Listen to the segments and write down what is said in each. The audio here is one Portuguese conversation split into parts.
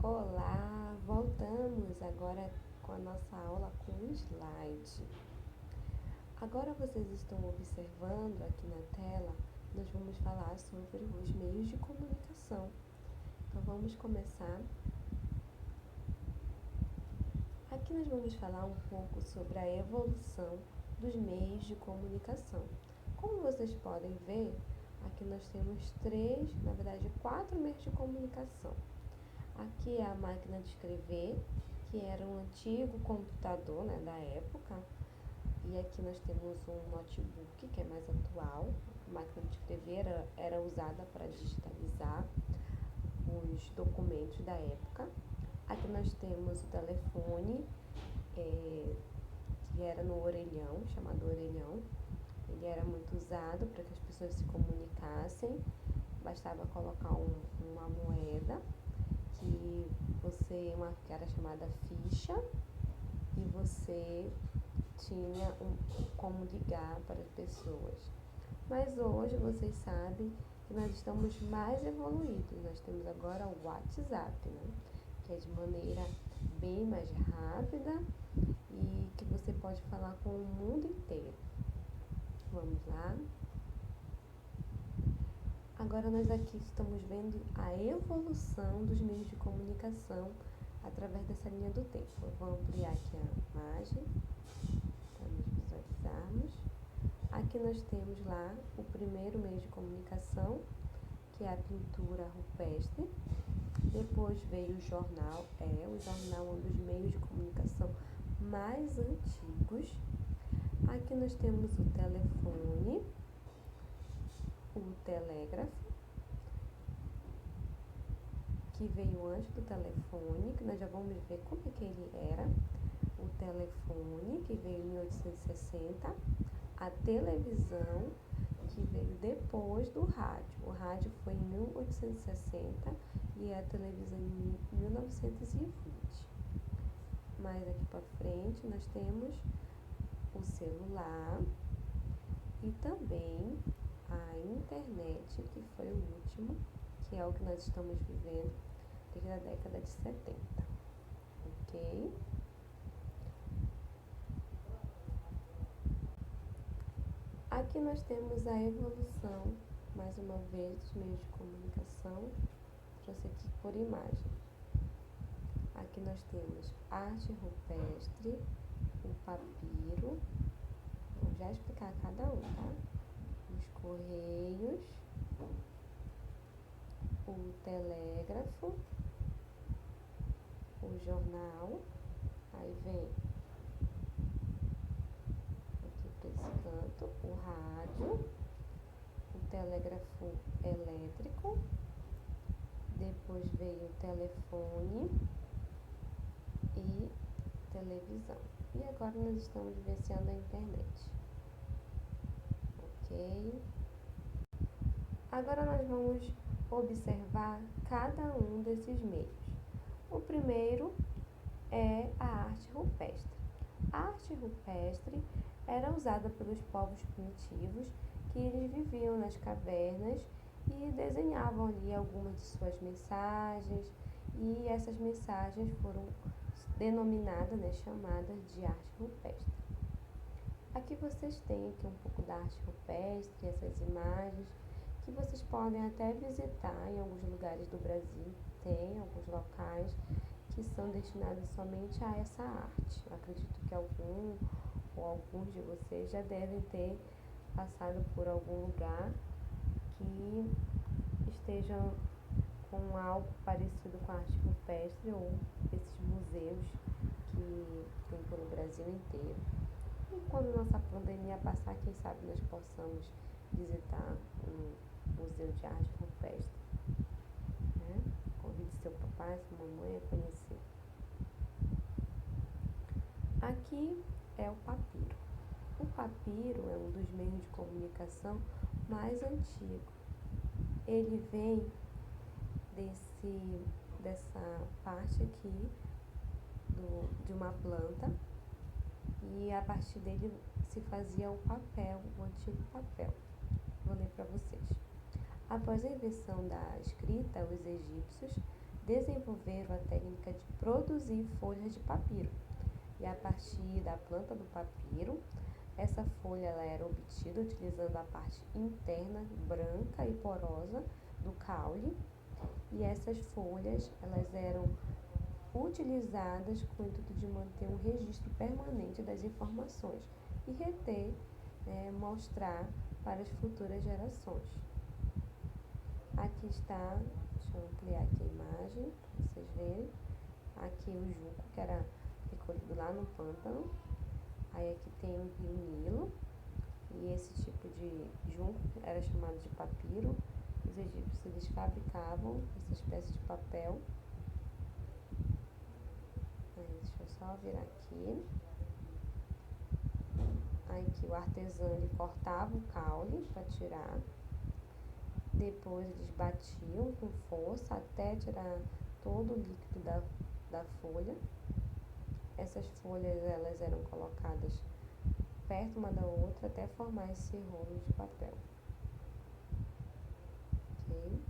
Olá, voltamos agora com a nossa aula com o slide. Agora vocês estão observando aqui na tela, nós vamos falar sobre os meios de comunicação. Então vamos começar. Aqui nós vamos falar um pouco sobre a evolução dos meios de comunicação. Como vocês podem ver, aqui nós temos quatro meios de comunicação. Aqui é a máquina de escrever, que era um antigo computador, da época. E aqui nós temos um notebook, que é mais atual. A máquina de escrever era usada para digitalizar os documentos da época. Aqui nós temos o telefone, que era no orelhão, chamado orelhão. Ele era muito usado para que as pessoas se comunicassem. Bastava colocar uma moeda, que era chamada ficha, e você tinha como ligar para as pessoas. Mas hoje vocês sabem que nós estamos mais evoluídos. Nós temos agora o WhatsApp, que é de maneira bem mais rápida e que você pode falar com o mundo inteiro. Vamos lá. Agora nós aqui estamos vendo a evolução dos meios de comunicação através dessa linha do tempo. Eu vou ampliar aqui a imagem para nós visualizarmos. Aqui nós temos lá o primeiro meio de comunicação, que é a pintura rupestre. Depois veio o jornal. O jornal é um dos meios de comunicação mais antigos. Aqui nós temos o telefone, o telégrafo, que veio antes do telefone, que nós já vamos ver como é que ele era. O telefone, que veio em 1860, a televisão, que veio depois do rádio. O rádio foi em 1860 e a televisão em 1920. Mais aqui para frente nós temos o celular e também a internet, que foi o último, que é o que nós estamos vivendo desde a década de 70, ok? Aqui nós temos a evolução, mais uma vez, dos meios de comunicação, trouxe aqui por imagem. Aqui nós temos arte rupestre, o papiro, vou já explicar cada um, tá? Os correios, o telégrafo, o jornal, aí vem aqui para esse canto o rádio, o telégrafo elétrico, depois veio o telefone e televisão. E agora nós estamos vivenciando a internet, ok? Agora nós vamos observar cada um desses meios. O primeiro é a arte rupestre. A arte rupestre era usada pelos povos primitivos, que eles viviam nas cavernas e desenhavam ali algumas de suas mensagens, e essas mensagens foram denominadas, chamadas de arte rupestre. Aqui vocês têm aqui um pouco da arte rupestre, essas imagens, que vocês podem até visitar em alguns lugares do Brasil. Tem alguns locais que são destinados somente a essa arte. Eu acredito que algum ou alguns de vocês já devem ter passado por algum lugar que estejam com algo parecido com a arte rupestre ou esses museus que tem pelo Brasil inteiro. E quando nossa pandemia passar, quem sabe nós possamos visitar um museu de arte rupestre. Convide seu papai, sua mamãe a conhecer. Aqui é o papiro. O papiro é um dos meios de comunicação mais antigos. Ele vem dessa parte aqui de uma planta, e a partir dele se fazia o papel, o antigo papel. Vou ler para vocês. Após a invenção da escrita, os egípcios desenvolveram a técnica de produzir folhas de papiro. E a partir da planta do papiro, essa folha ela era obtida utilizando a parte interna branca e porosa do caule, e essas folhas elas eram utilizadas com o intuito de manter um registro permanente das informações e reter, mostrar para as futuras gerações. Aqui está, deixa eu ampliar aqui a imagem para vocês verem. Aqui o junco que era recolhido lá no pântano. Aí aqui tem o rio Nilo, e esse tipo de junco era chamado de papiro. Os egípcios eles fabricavam essa espécie de papel. Aí, deixa eu só virar aqui. Aí aqui o artesão ele cortava o caule para tirar. Depois eles batiam com força até tirar todo o líquido da folha. Essas folhas elas eram colocadas perto uma da outra até formar esse rolo de papel. Okay?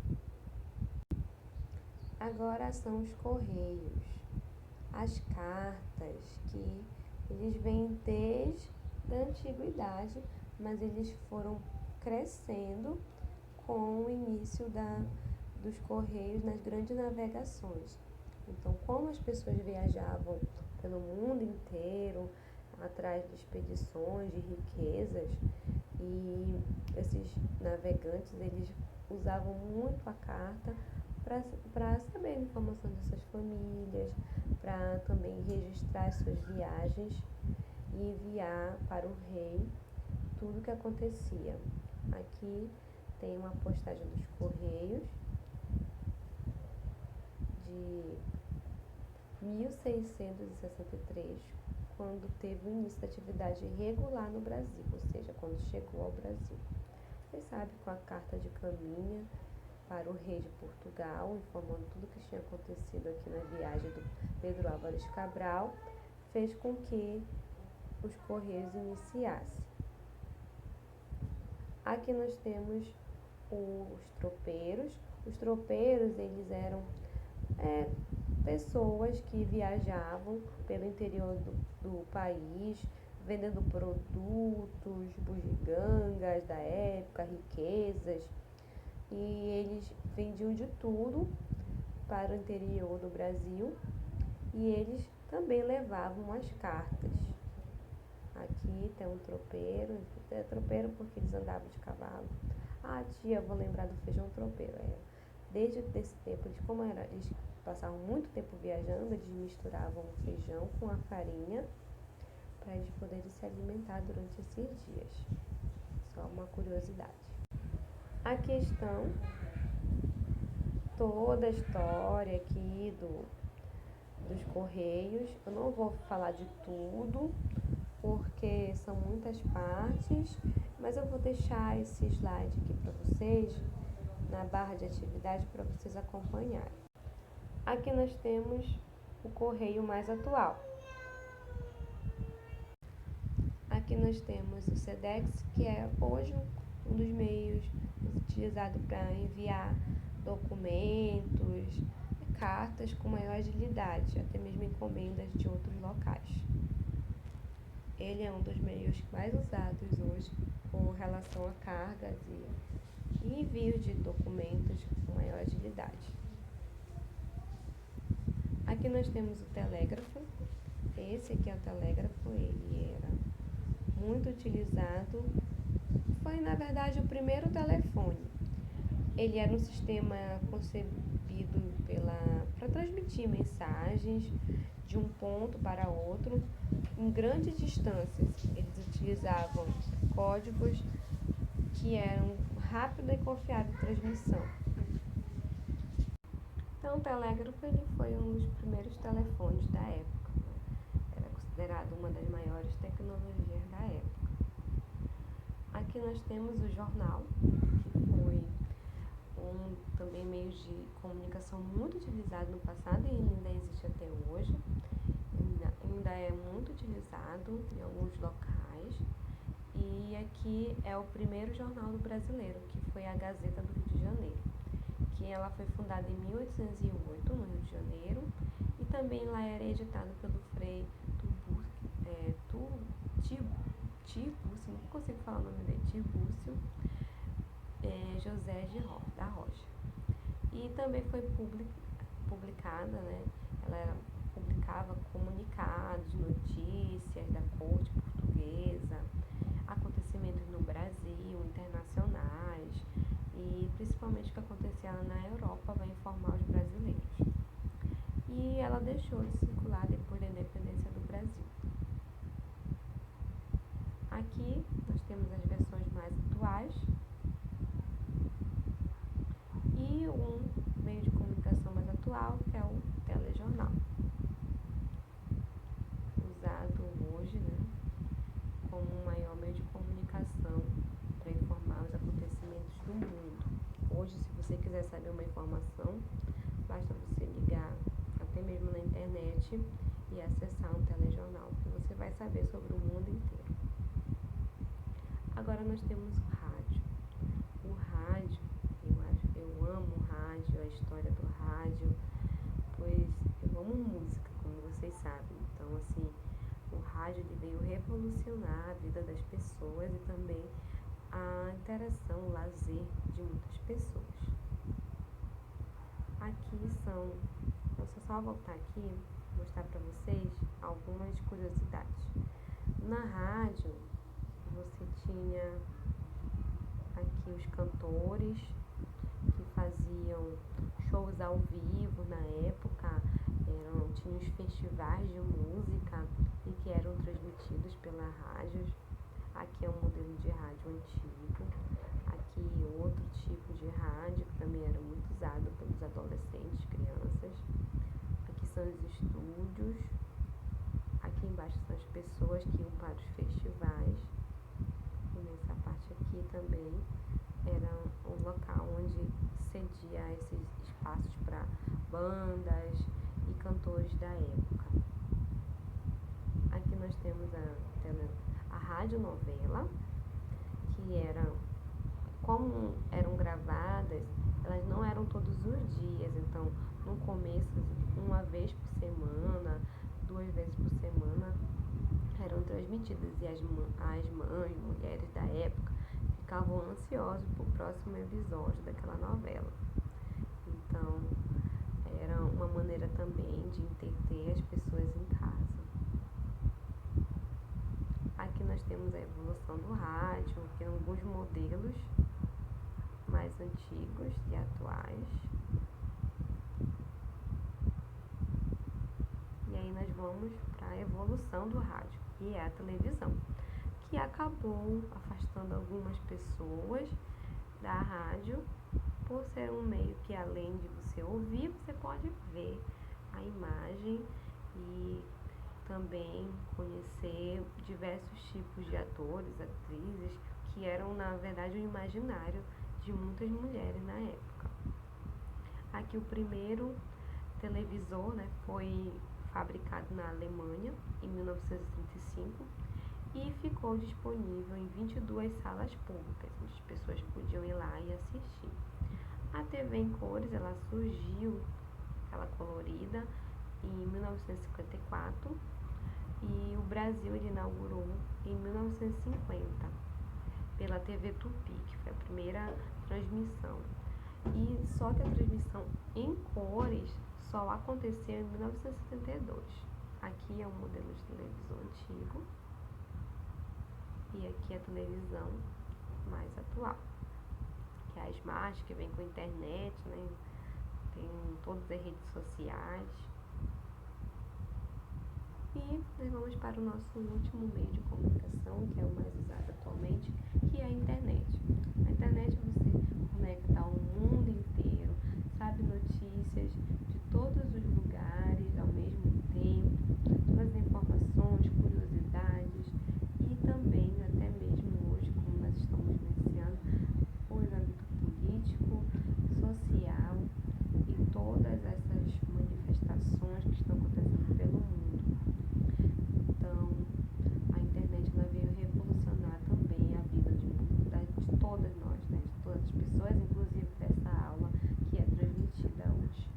Agora são os correios, as cartas, que eles vêm desde a antiguidade, mas eles foram crescendo com o início dos correios nas grandes navegações. Então, como as pessoas viajavam pelo mundo inteiro, atrás de expedições, de riquezas, e esses navegantes, eles usavam muito a carta para saber a informação de suas famílias, para também registrar suas viagens e enviar para o rei tudo o que acontecia. Aqui tem uma postagem dos Correios de 1663, quando teve o início da atividade regular no Brasil, ou seja, quando chegou ao Brasil. Vocês sabem, com a carta de Caminha para o rei de Portugal, informando tudo o que tinha acontecido aqui na viagem do Pedro Álvares Cabral, fez com que os Correios iniciassem. Aqui nós temos os tropeiros. Os tropeiros, eles eram pessoas que viajavam pelo interior do país, vendendo produtos, bugigangas da época, riquezas, e eles vendiam de tudo para o interior do Brasil, e eles também levavam as cartas. Aqui tem um tropeiro, é tropeiro porque eles andavam de cavalo. Tia, eu vou lembrar do feijão tropeiro. Desde esse tempo, eles passavam muito tempo viajando, eles misturavam o feijão com a farinha para eles poderem se alimentar durante esses dias. Só uma curiosidade. Aqui estão toda a história aqui dos Correios. Eu não vou falar de tudo, porque são muitas partes, mas eu vou deixar esse slide aqui para vocês, na barra de atividade, para vocês acompanharem. Aqui nós temos o correio mais atual. Aqui nós temos o SEDEX, que é hoje um dos meios utilizados para enviar documentos, cartas com maior agilidade, até mesmo encomendas de outros locais. Ele é um dos meios mais usados hoje com relação a cargas e envio de documentos com maior agilidade. Aqui nós temos o telégrafo. Esse aqui é o telégrafo, ele era muito utilizado. Foi, na verdade, o primeiro telefone. Ele era um sistema concebido para transmitir mensagens de um ponto para outro em grandes distâncias. Eles utilizavam códigos que eram rápida e confiável transmissão. Então, o telégrafo ele foi um dos primeiros telefones da época. Era considerado uma das maiores tecnologias da época. Aqui nós temos o jornal, que foi também meio de comunicação muito utilizado no passado e ainda existe até hoje. Ainda é muito utilizado em alguns locais. E aqui é o primeiro jornal do brasileiro, que foi a Gazeta do Rio de Janeiro, que ela foi fundada em 1808 no de Janeiro, e também lá era editado pelo Frei Tiburcio, não consigo falar o nome dele, Tiburcio José da Rocha. E também foi publicada, né? Ela publicava comunicados, notícias da corte portuguesa, acontecimentos no Brasil, internacionais, e principalmente o que acontecia na Europa, vai informar os brasileiros. E ela deixou de circular depois da independência do Brasil. Aqui nós temos as versões mais atuais e um meio de comunicação mais atual, que é o telejornal, usado hoje, né, como um maior meio de comunicação para informar os acontecimentos do mundo. Hoje, se você quiser saber uma informação, basta você ligar até mesmo na internet e acessar um telejornal, que você vai saber sobre o mundo inteiro. Agora nós temos o rádio. O rádio, eu amo o rádio, a história do rádio, pois eu amo música, como vocês sabem. Então, assim, o rádio ele veio revolucionar a vida das pessoas e também a interação, o lazer de muitas pessoas. Aqui eu só voltar aqui e mostrar para vocês algumas curiosidades. Na rádio, você tinha aqui os cantores que faziam shows ao vivo na época, tinha os festivais de música e que eram transmitidos pela rádio. Aqui é um modelo de rádio antigo, aqui outro tipo de rádio que também era muito usado pelos adolescentes, crianças. Aqui são os estúdios, aqui embaixo são as pessoas que iam para os festivais. E nessa parte aqui também era um local onde cedia esses espaços para bandas e cantores da época. Aqui nós temos a radionovela, que como eram gravadas, elas não eram todos os dias, então no começo, uma vez por semana, 2 vezes por semana, eram transmitidas, e as mães, mulheres da época, ficavam ansiosas para o próximo episódio daquela novela. Então, era uma maneira também de entreter as pessoas em casa. Aqui nós temos a evolução do rádio, aqui alguns modelos mais antigos e atuais. E aí nós vamos para a evolução do rádio, que é a televisão, que acabou afastando algumas pessoas da rádio, por ser um meio que, além de você ouvir, você pode ver a imagem e também conhecer diversos tipos de atores, atrizes, que eram, na verdade, o imaginário de muitas mulheres na época. Aqui o primeiro televisor, né, foi fabricado na Alemanha em 1935 e ficou disponível em 22 salas públicas, onde as pessoas podiam ir lá e assistir. A TV em cores, ela surgiu, ela colorida, em 1954, e o Brasil ele inaugurou em 1950 pela TV Tupi, que foi a primeira transmissão. E só que a transmissão em cores só aconteceu em 1972. Aqui é um modelo de televisão antigo e aqui é a televisão mais atual, que é a Smart, que vem com a internet, né? Tem todas as redes sociais. E nós vamos para o nosso último meio de comunicação, que é o mais usado atualmente, que é a internet. Na internet você conecta ao mundo inteiro, sabe notícias de todos os lugares ao mesmo tempo, todas as informações, curiosidades e também, até mesmo hoje, como nós estamos vivenciando, o âmbito político, social e todas essas manifestações que estão acontecendo pelo mundo. Então, a internet ela veio revolucionar também a vida de todas nós, né? De todas as pessoas, inclusive dessa aula que é transmitida hoje.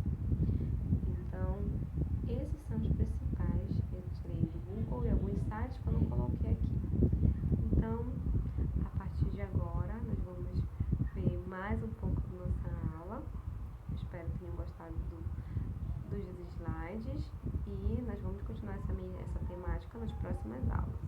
próximas aulas.